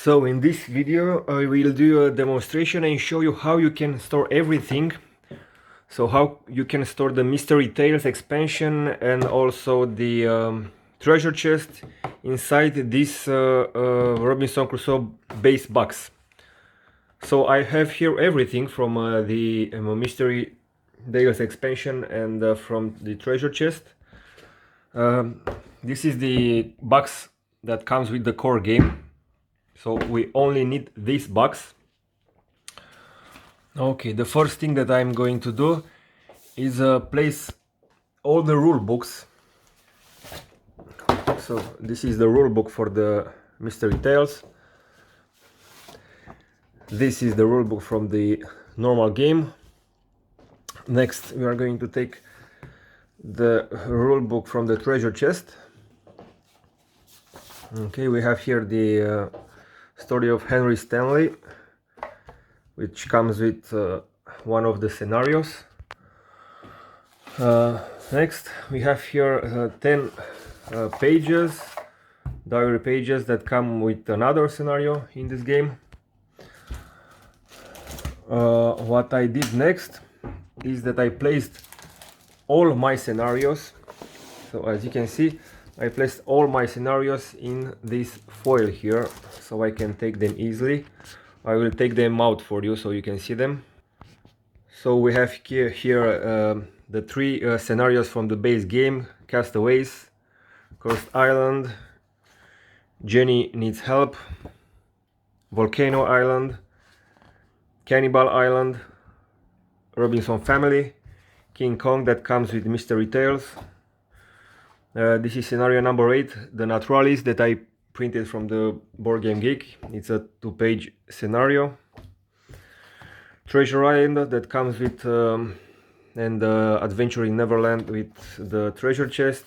So in this video I will do a demonstration and show you how you can store everything. So how you can store the Mystery Tales expansion and also the treasure chest inside this Robinson Crusoe base box. So I have here everything from the Mystery Tales expansion and from the treasure chest. This is the box that comes with the core game. So we only need this box. Okay, the first thing that I'm going to do is place all the rule books. So this is the rule book for the Mystery Tales. This is the rule book from the normal game. Next we are going to take the rule book from the treasure chest. Okay, we have here the story of Henry Stanley, which comes with one of the scenarios. Next we have here 10 pages, diary pages that come with another scenario in this game. What I did next is that I placed all my scenarios. So as you can see, I placed all my scenarios in this foil here, so I can take them easily. I will take them out for you so you can see them. So we have here the three scenarios from the base game: Castaways, Cursed Island, Jenny Needs Help, Volcano Island, Cannibal Island, Robinson Family, King Kong that comes with Mystery Tales. This is scenario number 8, the Naturalis, that I printed from the Board Game Geek. It's a 2-page scenario. Treasure Island that comes with and Adventure in Neverland with the treasure chest.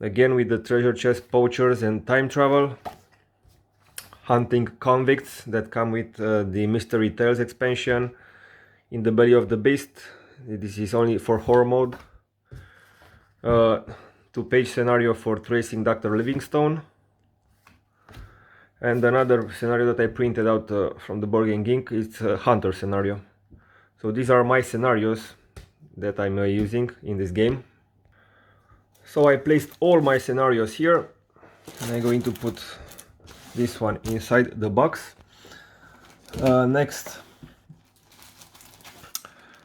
Again with the treasure chest, Poachers and Time Travel. Hunting Convicts that come with the Mystery Tales expansion. In the Belly of the Beast, this is only for horror mode. 2-page scenario for Tracing Dr. Livingstone. And another scenario that I printed out from the Board Game Geek is a Hunter scenario. So these are my scenarios that I'm using in this game. So I placed all my scenarios here, and I'm going to put this one inside the box. Next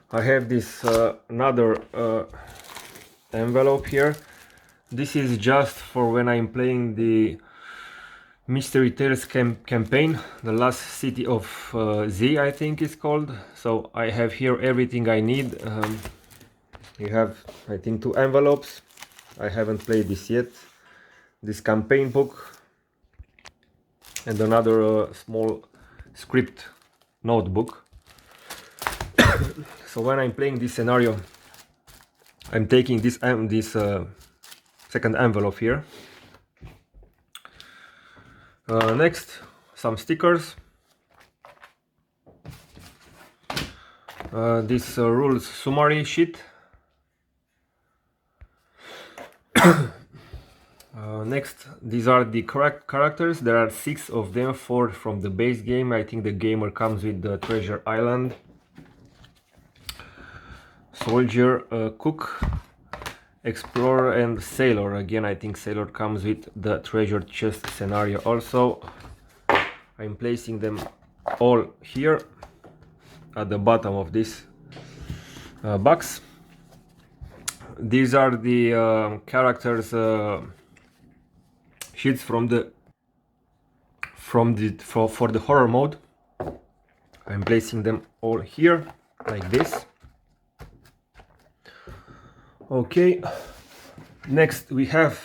I have this another envelope here. This is just for when I'm playing the Mystery Tales campaign, the Last City of Z, I think it's called. So I have here everything I need. You have, I think, 2 envelopes. I haven't played this yet. This campaign book and another small script notebook. So when I'm playing this scenario, I'm taking this second envelope here. Next, some stickers. This rules summary sheet. Next, these are the correct characters. There are 6 of them, 4 from the base game. I think the gamer comes with the Treasure Island, Soldier, Cook, Explorer and Sailor. Again, I think Sailor comes with the treasure chest scenario also. I'm placing them all here at the bottom of this box. These are the characters sheets for the horror mode. I'm placing them all here like this. Okay, next we have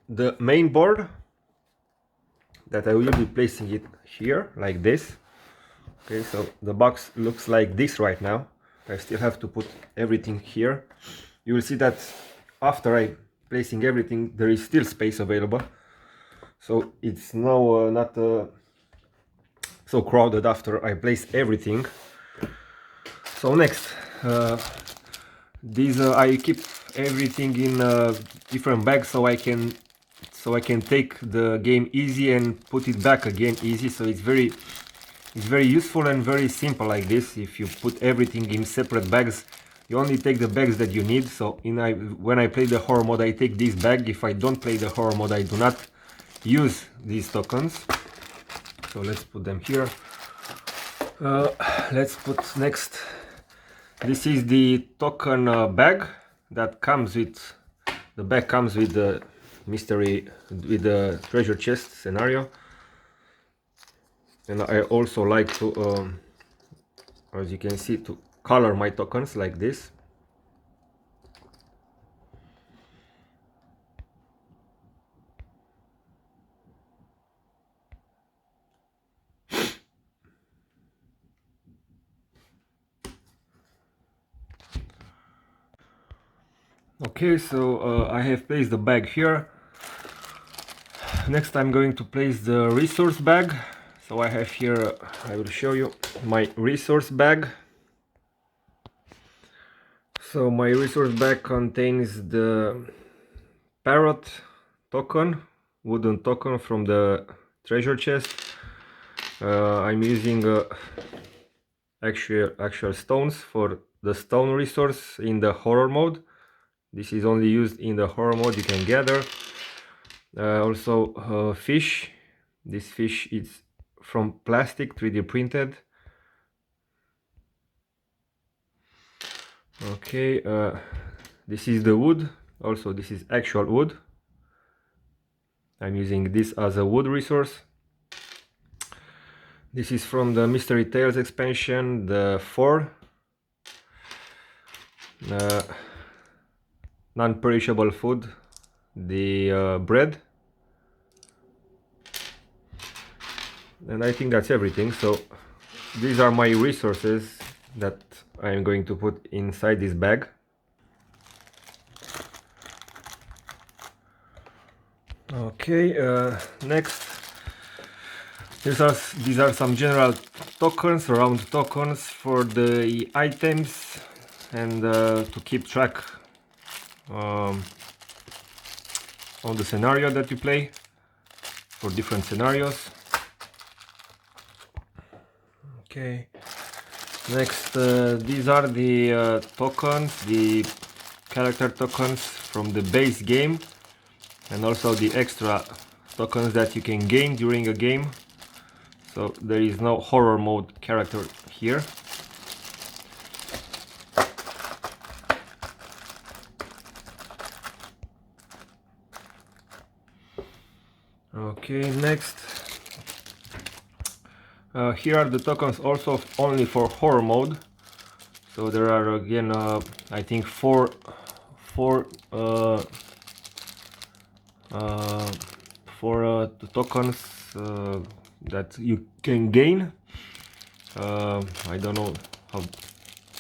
the main board that I will be placing it here like this. Okay, so the box looks like this right now. I still have to put everything here. You will see that after I placing everything, there is still space available. So it's now not so crowded after I place everything. So next, these I keep everything in different bags so I can so I can take the game easy and put it back again easy. So it's very useful and very simple like this. If you put everything in separate bags, you only take the bags that you need. So when I play the horror mode, I take this bag. If I don't play the horror mode, I do not use these tokens. So let's put them here. Let's put next. This is the token bag that comes with. The bag comes with the mystery, with the treasure chest scenario. And I also like to, as you can see, to color my tokens like this. Okay, so I have placed the bag here. Next I'm going to place the resource bag. So I have here, I will show you my resource bag. So my resource bag contains the parrot token, wooden token from the treasure chest. I'm using actual stones for the stone resource in the horror mode. This is only used in the horror mode. You can gather also fish. This fish is from plastic, 3D printed. Okay, this is the wood. Also, this is actual wood. I'm using this as a wood resource. This is from the Mystery Tales expansion, the 4. Non-perishable food, the bread. And I think that's everything. So these are my resources that I'm going to put inside this bag. Okay, next, these are some general tokens, round tokens for the items, and to keep track on the scenario that you play for different scenarios. Okay, next, these are the tokens, the character tokens from the base game, and also the extra tokens that you can gain during a game. So there is no horror mode character here. Okay, next. Here are the tokens also only for horror mode. So there are again, I think four tokens that you can gain. I don't know how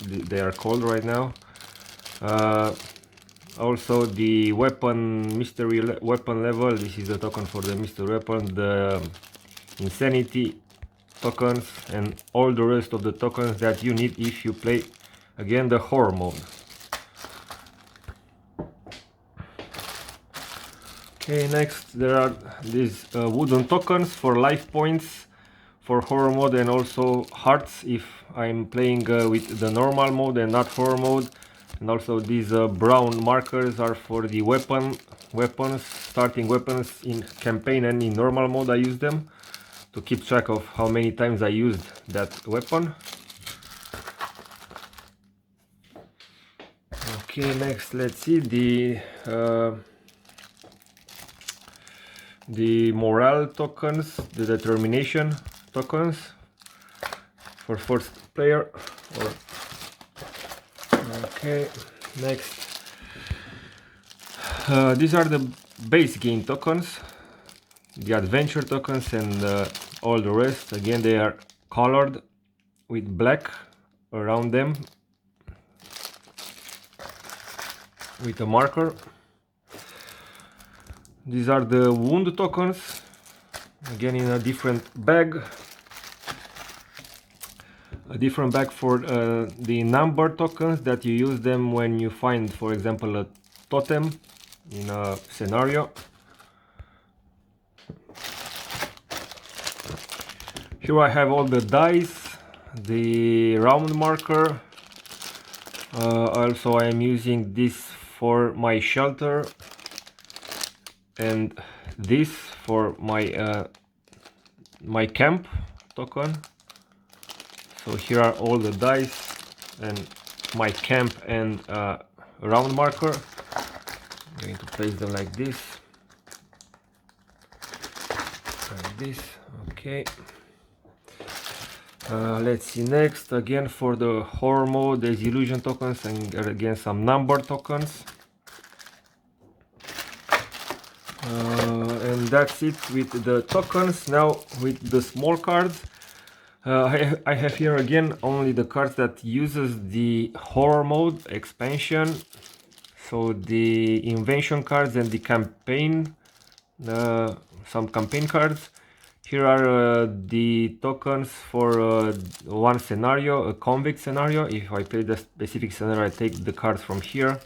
they are called right now. Also the weapon, mystery weapon level. This is the token for the mystery weapon, the insanity tokens, and all the rest of the tokens that you need if you play again the horror mode. Okay, next there are these wooden tokens for life points for horror mode, and also hearts if I'm playing with the normal mode and not horror mode. And also these brown markers are for the weapons, starting weapons in campaign and in normal mode. I use them to keep track of how many times I used that weapon. Okay, next let's see the morale tokens, the determination tokens for first player. Okay, next, these are the base game tokens, the adventure tokens, and all the rest. Again, they are colored with black around them with a marker. These are the wound tokens, again in a different bag. A different bag for the number tokens that you use them when you find, for example, a totem in a scenario. Here I have all the dice, the round marker. Also I am using this for my shelter and this for my camp token. So here are all the dice and my camp and round marker. I'm going to place them like this. Okay. Let's see next. Again for the horror mode, there's illusion tokens and again some number tokens. And that's it with the tokens. Now with the small cards, I have here again only the cards that uses the horror mode expansion. So the invention cards and the campaign, some campaign cards. Here are the tokens for one scenario, a convict scenario. If I play the specific scenario, I take the cards from here.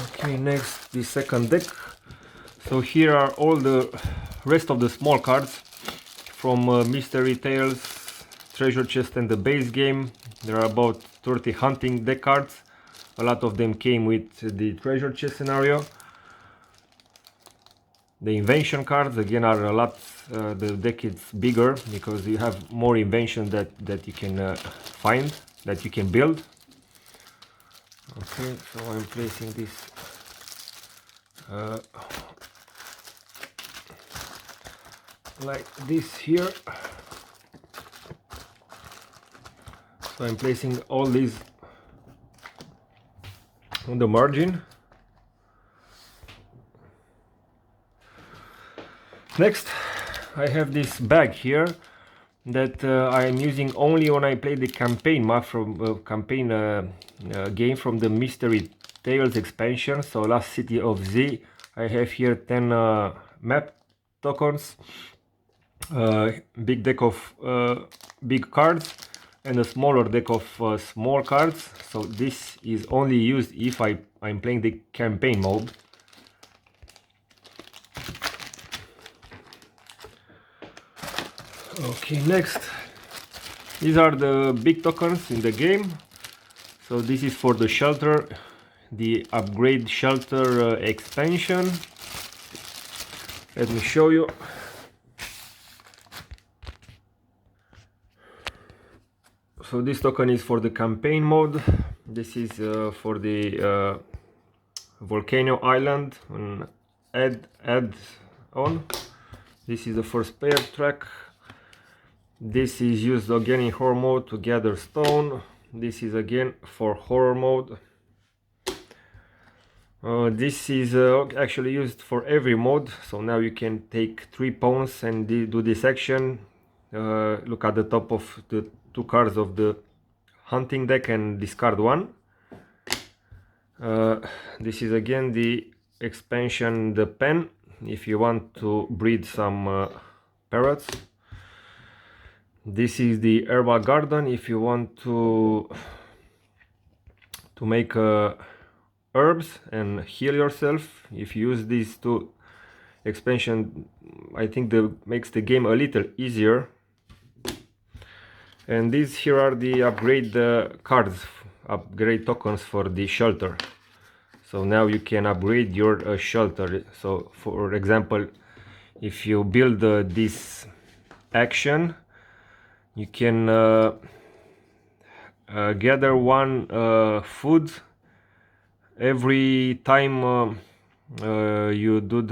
Okay, next the second deck. So here are all the rest of the small cards from Mystery Tales, Treasure Chest and the base game. There are about 30 hunting deck cards. A lot of them came with the treasure chest scenario. The invention cards again are a lot, the deck is bigger because you have more inventions that you can find, that you can build. Okay, so I'm placing this like this here. So I'm placing all these on the margin. Next, I have this bag here that I am using only when I play the campaign map from campaign game from the Mystery Tales expansion. So Last City of Z. I have here 10 map tokens, big deck of big cards, and a smaller deck of small cards. So this is only used if I'm playing the campaign mode. Okay, next, these are the big tokens in the game. So this is for the shelter, the upgrade shelter expansion. Let me show you. So this token is for the campaign mode. This is for the volcano island and add on. This is the first pair track. This is used again in horror mode to gather stone. This is again for horror mode. This is actually used for every mode. So now you can take 3 pawns and do this action. Look at the top of the 2 cards of the hunting deck and discard 1. This is again the expansion, the pen, if you want to breed some parrots. This is the herbal garden if you want to make herbs and heal yourself. If you use these 2 expansion, I think that makes the game a little easier. And these here are the upgrade cards, upgrade tokens for the shelter. So now you can upgrade your shelter. So for example, if you build this action, you can gather 1 food every time you do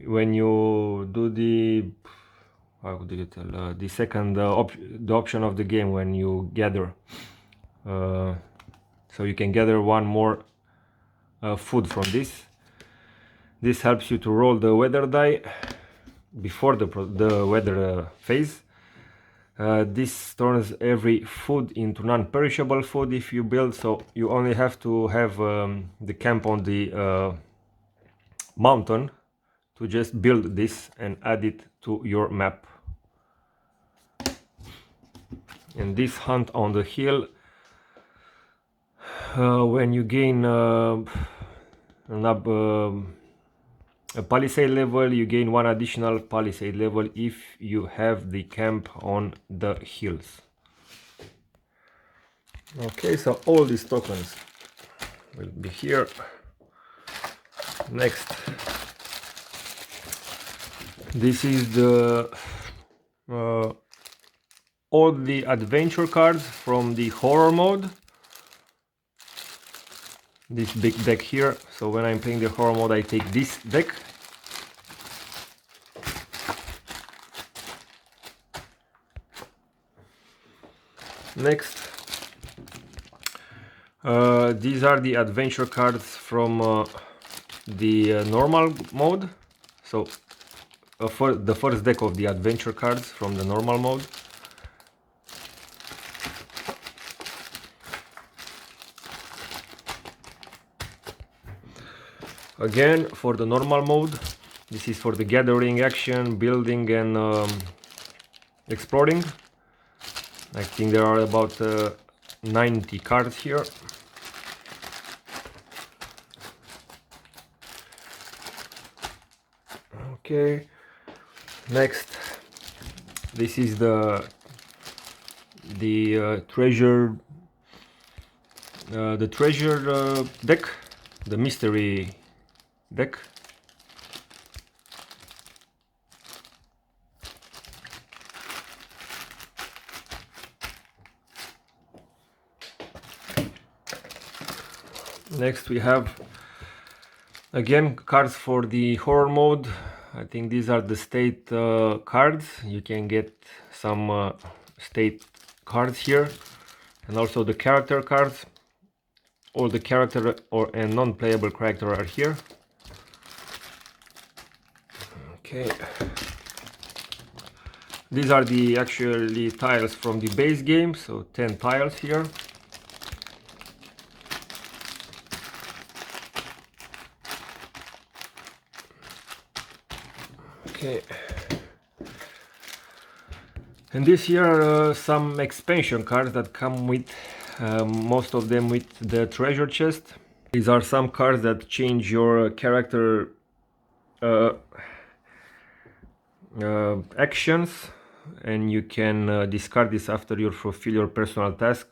when you do the how do you tell the second the option of the game when you gather, so you can gather 1 more food from this. This helps you to roll the weather die before the weather phase. This turns every food into non-perishable food if you build, so you only have to have the camp on the mountain to just build this and add it to your map. And this hunt on the hill when you gain a palisade level, you gain one additional palisade level if you have the camp on the hills. Okay, so all these tokens will be here. Next, this is the all the adventure cards from the horror mode. This big deck here. So when I'm playing the horror mode, I take this deck. Next, these are the adventure cards from the normal mode. So for the first deck of the adventure cards from the normal mode. Again, for the normal mode, this is for the gathering action, building and exploring. I think there are about 90 cards here. Okay, next, this is the treasure deck, the mystery deck. Next we have again cards for the horror mode. I think these are the state cards. You can get some state cards here, and also the character cards. All the character and non-playable character are here. Okay, these are the actually tiles from the base game, so 10 tiles here. Okay, and this here are some expansion cards that come with most of them with the treasure chest. These are some cards that change your character actions, and you can discard this after you fulfill your personal task.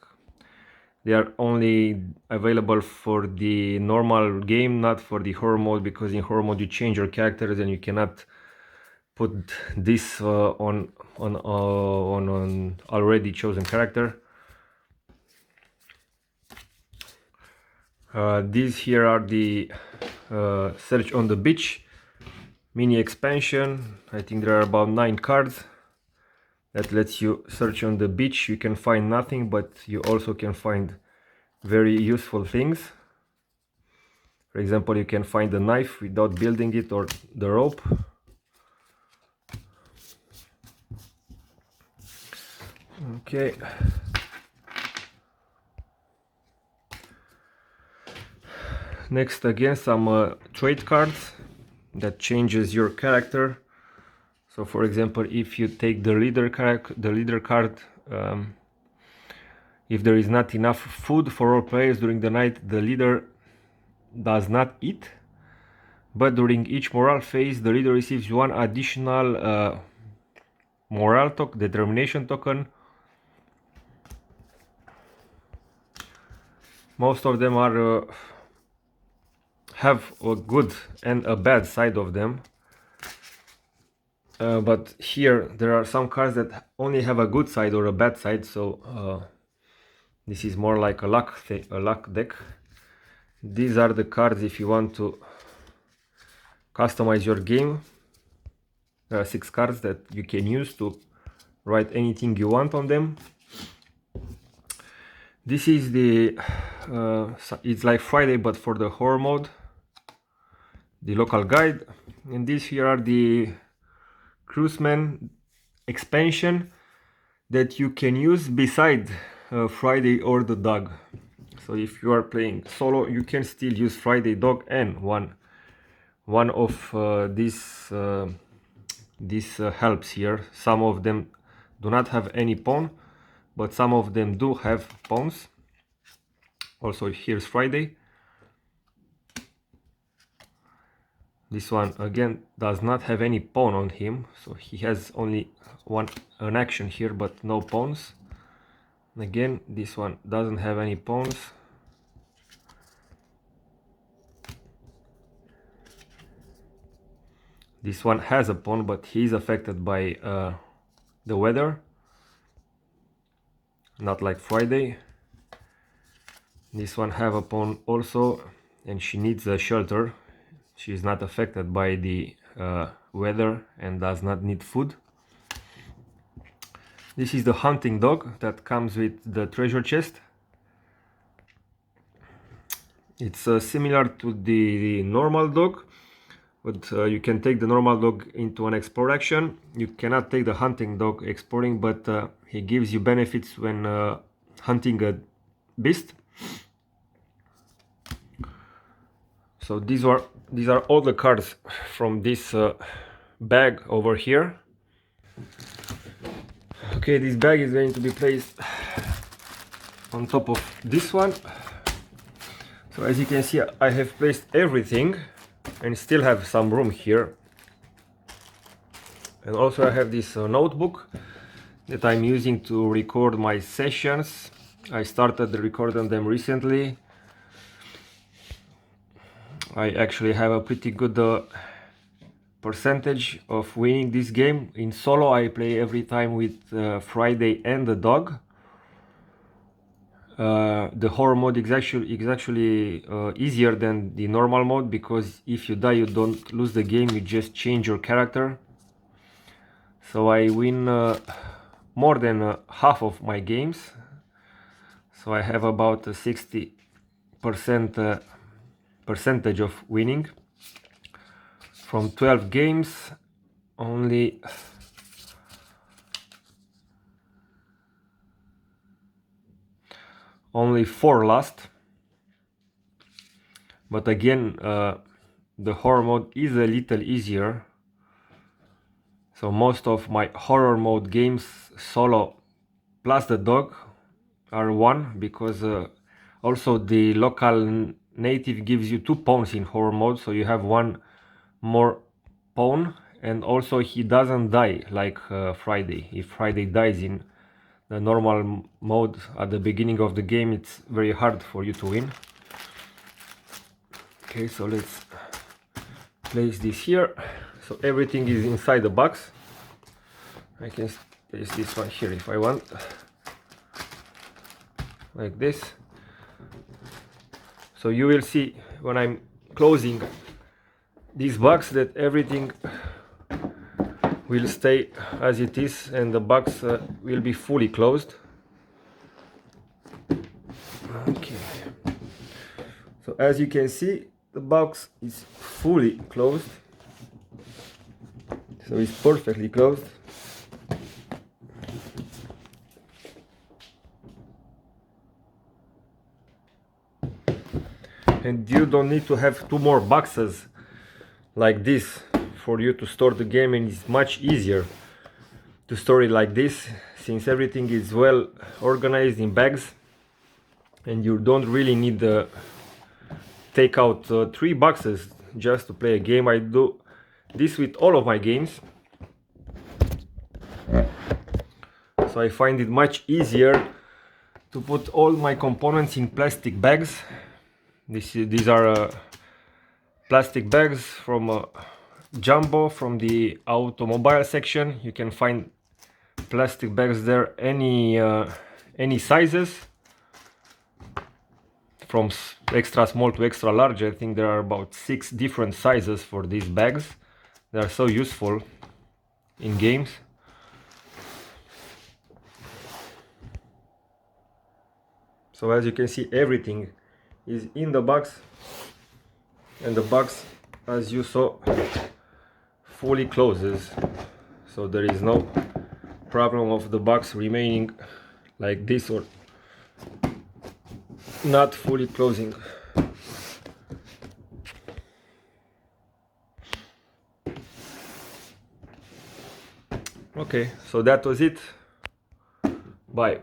They are only available for the normal game, not for the horror mode, because in horror mode you change your characters and you cannot put this on an already chosen character. These here are the Search on the Beach mini expansion. I think there are about 9 cards that lets you search on the beach. You can find nothing, but you also can find very useful things. For example, you can find a knife without building it, or the rope. Okay. Next, again, some trait cards that changes your character. So, for example, if you take the leader card, if there is not enough food for all players during the night, the leader does not eat. But during each morale phase, the leader receives one additional morale determination token. Most of them are have a good and a bad side of them. But here there are some cards that only have a good side or a bad side, so this is more like a luck deck. These are the cards if you want to customize your game. There are 6 cards that you can use to write anything you want on them. This is the it's like Friday but for the horror mode, the local guide. And these here are the Crusoe expansion that you can use beside Friday or the dog. So if you are playing solo, you can still use Friday, dog, and one of these helps here. Some of them do not have any pawn, but some of them do have pawns. Also here's Friday. This one again does not have any pawn on him, so he has only an action here but no pawns. And again, this one doesn't have any pawns. This one has a pawn, but he is affected by the weather, not like Friday. This one have a pawn also, and she needs a shelter. She is not affected by the weather and does not need food. This is the hunting dog that comes with the treasure chest. It's similar to the normal dog, but you can take the normal dog into an explore action. You cannot take the hunting dog exploring, but he gives you benefits when hunting a beast. So these are all the cards from this bag over here. Okay, this bag is going to be placed on top of this one. So as you can see, I have placed everything and still have some room here. And also I have this notebook that I'm using to record my sessions. I started recording them recently. I actually have a pretty good percentage of winning this game. In solo I play every time with Friday and the dog. The horror mode is actually easier than the normal mode, because if you die you don't lose the game, you just change your character. So I win more than half of my games. So I have about a 60% percentage of winning. From 12 games, only only 4 lost. But again, the horror mode is a little easier. So most of my horror mode games, solo plus the dog, are won, because also the local native gives you 2 pawns in horror mode, so you have 1 more pawn, and also he doesn't die like Friday. If Friday dies in the normal mode at the beginning of the game, it's very hard for you to win. Okay, so let's place this here. So everything is inside the box. I can place this one here if I want, like this. So you will see when I'm closing this box that everything will stay as it is, and the box will be fully closed. Okay. So as you can see, the box is fully closed. So it's perfectly closed. And you don't need to have 2 more boxes like this for you to store the game, and it's much easier to store it like this, since everything is well organized in bags, and you don't really need to take out 3 boxes just to play a game. I do this with all of my games, so I find it much easier to put all my components in plastic bags. These are plastic bags from Jumbo, from the automobile section. You can find plastic bags there, any sizes, from extra small to extra large. I think there are about 6 different sizes for these bags. They are so useful in games. So as you can see, everything is in the box, and the box, as you saw, fully closes. So there is no problem of the box remaining like this or not fully closing. Okay, so that was it. Bye.